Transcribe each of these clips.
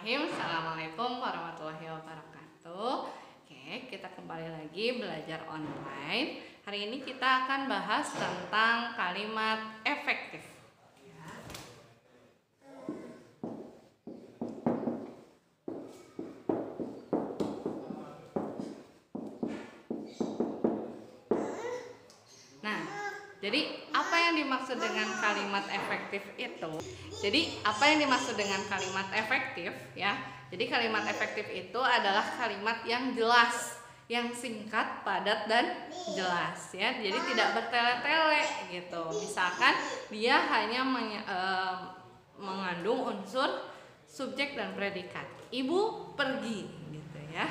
Bismillahirrahmanirrahim. Assalamualaikum warahmatullahi wabarakatuh. Oke, kita kembali lagi belajar online. Hari ini kita akan bahas tentang kalimat efektif. Nah, jadi apa yang dimaksud dengan kalimat efektif itu? Jadi apa yang dimaksud dengan kalimat efektif ya? Jadi kalimat efektif itu adalah kalimat yang jelas, yang singkat, padat dan jelas ya. Jadi tidak bertele-tele gitu. Misalkan dia hanya mengandung unsur subjek dan predikat. Ibu pergi gitu ya.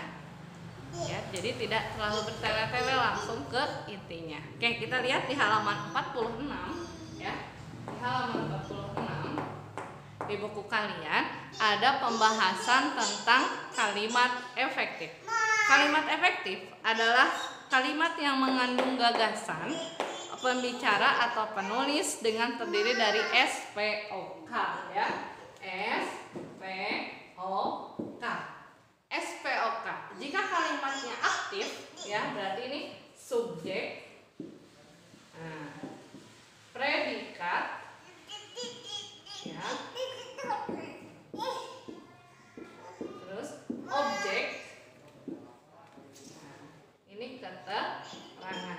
Ya, jadi tidak terlalu bertele-tele, langsung ke intinya. Oke, kita lihat di halaman 46 ya. Di halaman 46 di buku kalian ada pembahasan tentang kalimat efektif. Kalimat efektif adalah kalimat yang mengandung gagasan pembicara atau penulis dengan terdiri dari SPOK ya. SPOK. SPOK. Jika kalimatnya aktif, ya berarti ini subjek, predikat, ya, terus objek, ini keterangan.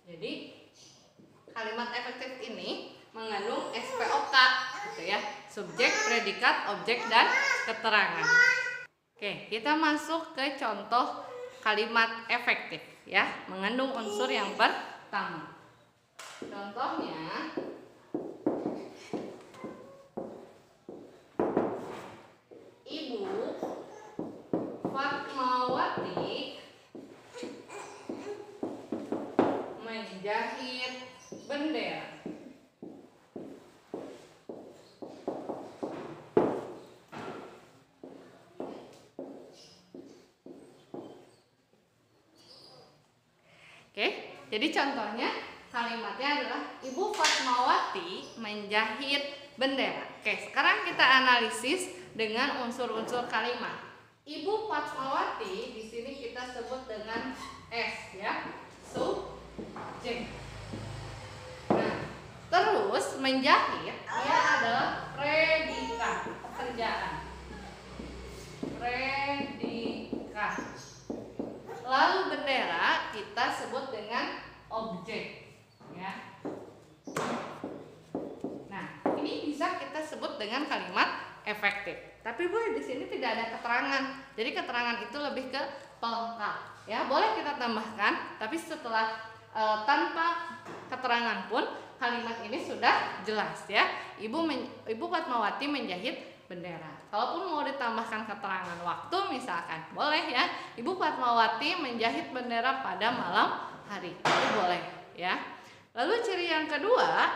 Jadi kalimat efektif ini mengandung SPOK, gitu ya. Subjek, predikat, objek, dan keterangan. Oke, kita masuk ke contoh kalimat efektif ya, mengandung unsur yang pertama. Contohnya, Ibu Fatmawati menjahit bendera. Oke, jadi contohnya kalimatnya adalah Ibu Fatmawati menjahit bendera. Oke, sekarang kita analisis dengan unsur-unsur kalimat. Ibu Fatmawati di sini kita sebut dengan S ya, subjek. Nah, terus menjahit dia adalah predikat, pekerjaan. Predikat. Lalu bendera kita sebut dengan objek ya. Nah, ini bisa kita sebut dengan kalimat efektif. Tapi Bu, di sini tidak ada keterangan. Jadi keterangan itu lebih ke pelengkap ya. Boleh kita tambahkan, tapi setelah tanpa keterangan pun kalimat ini sudah jelas ya. Ibu Fatmawati menjahit bendera. Kalaupun mau ditambahkan keterangan waktu misalkan, boleh ya. Ibu Fatmawati menjahit bendera pada malam hari. Itu boleh ya. Lalu ciri yang kedua,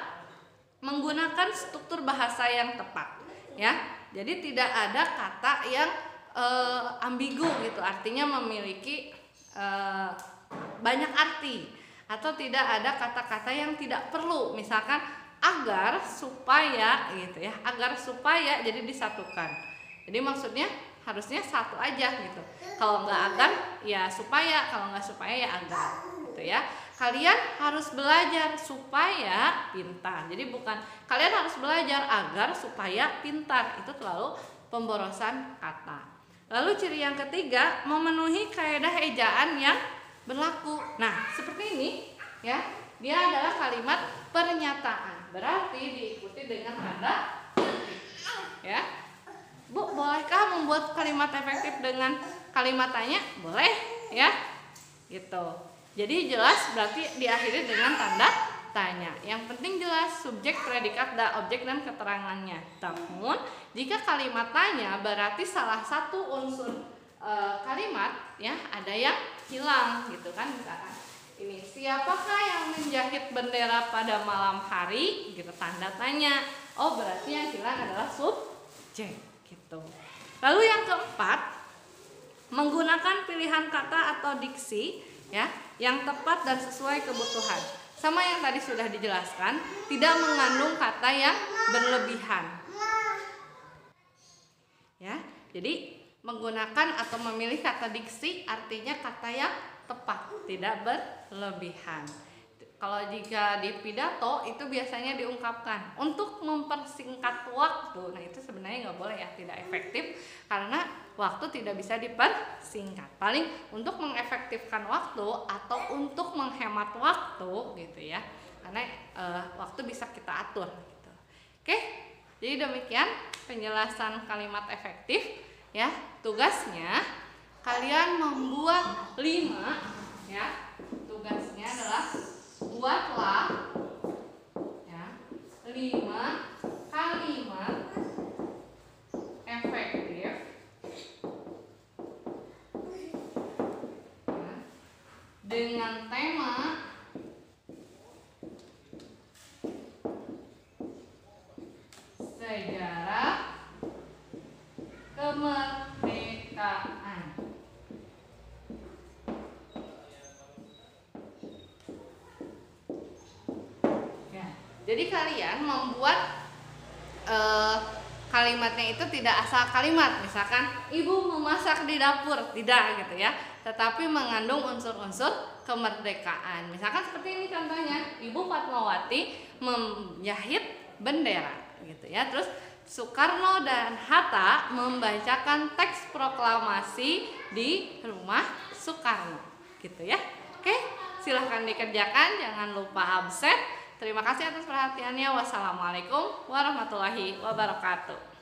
menggunakan struktur bahasa yang tepat ya. Jadi tidak ada kata yang ambigu gitu, artinya memiliki banyak arti, atau tidak ada kata-kata yang tidak perlu, misalkan agar supaya gitu ya, agar supaya jadi disatukan. Jadi maksudnya harusnya satu aja gitu. Kalau nggak agar ya supaya, kalau nggak supaya ya agar gitu ya. Kalian harus belajar supaya pintar. Jadi bukan kalian harus belajar agar supaya pintar, itu terlalu pemborosan kata. Lalu ciri yang ketiga, memenuhi kaidah ejaan yang berlaku. Nah, seperti ini ya. Dia adalah kalimat pernyataan, berarti diikuti dengan tanda titik ya. Bu, bolehkah membuat kalimat efektif dengan kalimat tanya? Boleh ya, gitu. Jadi jelas berarti diakhiri dengan tanda tanya. Yang penting jelas subjek, predikat, objek, dan keterangannya. Namun jika kalimat tanya berarti salah satu unsur kalimat ya ada yang hilang gitu kan. Misalkan ini, siapakah yang menjahit bendera pada malam hari? Gitu, tanda tanya. Oh, berarti yang hilang adalah subjek gitu. Lalu yang keempat, menggunakan pilihan kata atau diksi ya yang tepat dan sesuai kebutuhan. Sama yang tadi sudah dijelaskan, tidak mengandung kata yang berlebihan. Jadi menggunakan atau memilih kata diksi artinya kata yang tepat, tidak berlebihan. Kalau jika di pidato itu biasanya diungkapkan untuk mempersingkat waktu. Nah itu sebenarnya nggak boleh ya, tidak efektif karena waktu tidak bisa dipersingkat. Paling untuk mengefektifkan waktu atau untuk menghemat waktu gitu ya, karena waktu bisa kita atur gitu. Oke, jadi demikian penjelasan kalimat efektif ya. Tugasnya kalian membuat 5 ya. Tugasnya adalah buatlah ya 5 kalimat efektif ya, dengan tema sejarah kemerdekaan. Ya, jadi kalian membuat kalimatnya itu tidak asal kalimat, misalkan ibu memasak di dapur, tidak gitu ya, tetapi mengandung unsur-unsur kemerdekaan. Misalkan seperti ini contohnya, Ibu Fatmawati menjahit bendera gitu ya. Terus Soekarno dan Hatta membacakan teks proklamasi di rumah Soekarno gitu ya. Oke, silahkan dikerjakan, jangan lupa absen. Terima kasih atas perhatiannya. Wassalamualaikum warahmatullahi wabarakatuh.